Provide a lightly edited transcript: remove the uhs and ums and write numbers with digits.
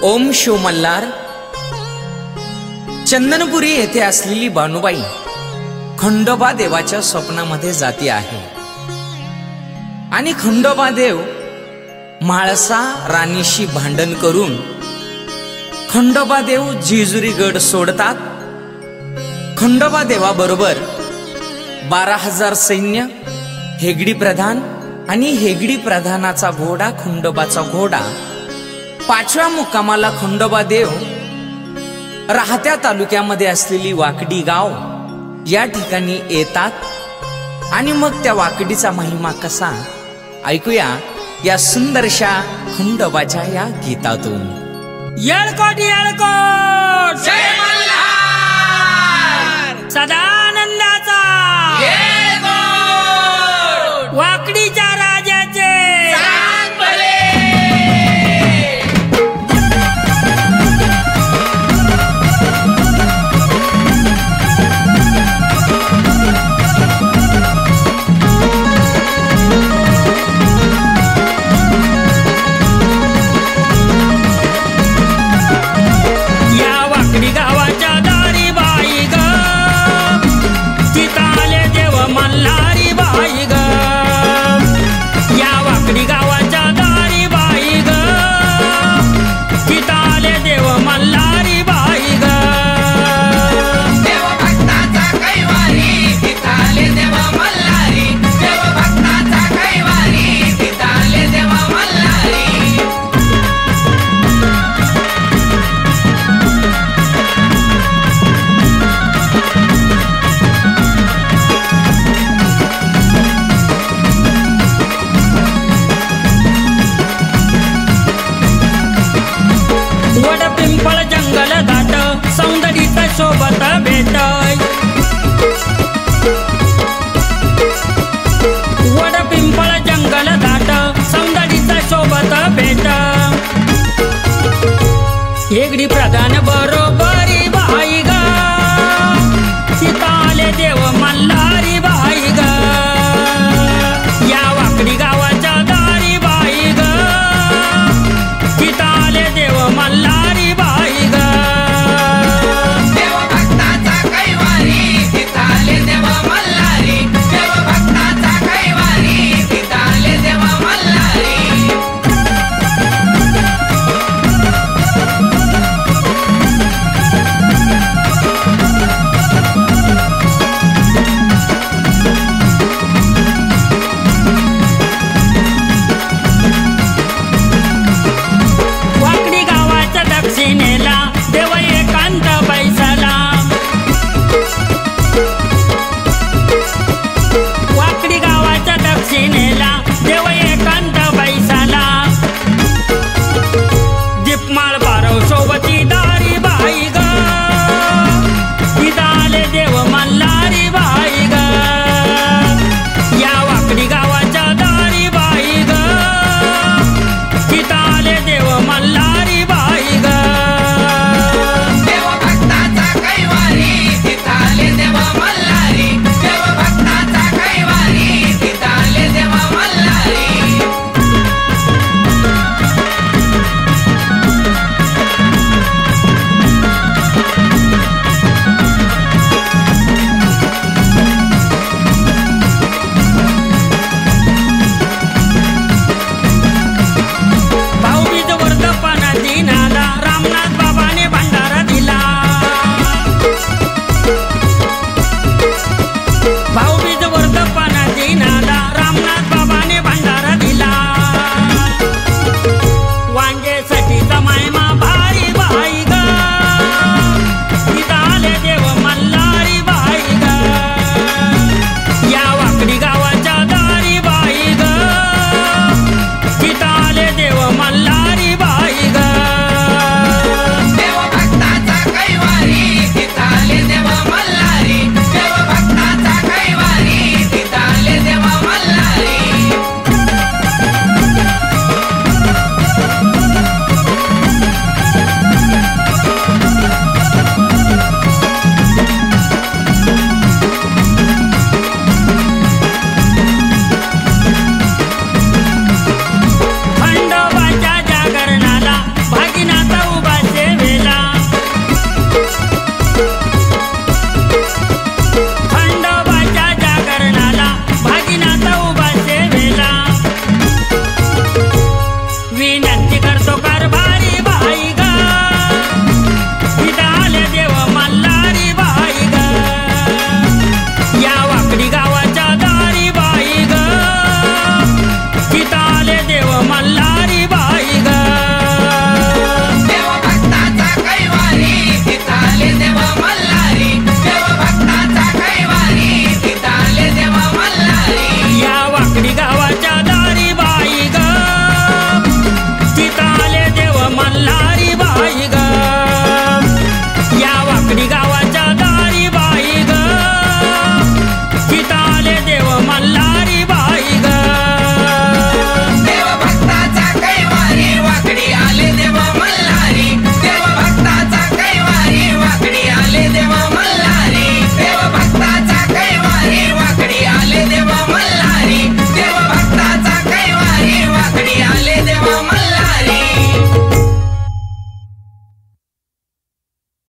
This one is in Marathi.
ओम शिव मल्हार चंदनपुरी येथे असलेली बानुबाई खंडोबा देवाच्या स्वप्नामध्ये जाती आहे आणि खंडोबा देव म्हाळसा राणीशी भांडण करून खंडोबा देव जेजुरी गड सोडतात। खंडोबा देवाबरोबर 12,000 सैन्य, हेगडी प्रधान आणि हेगडी प्रधानाचा घोडा खंडोबाचा घोडा 5व्या मुक्कामाला खंडोबा देव राहत्या तालुक्यामध्ये असलेली वाकडी गाव या ठिकाणी येतात आणि मग त्या वाकडीचा महिमा कसा ऐकूया या सुंदरशा खंडोबाच्या या गीतातून। येळकोट येळकोट जय मल्हार सदानंदाचा येळकोट वाकडीच्या राजाचे सांग भले। सोबत भेटय वड पिंपळ जंगल दाट सौंदर्याचा सोबत भेट हेगडी प्रधान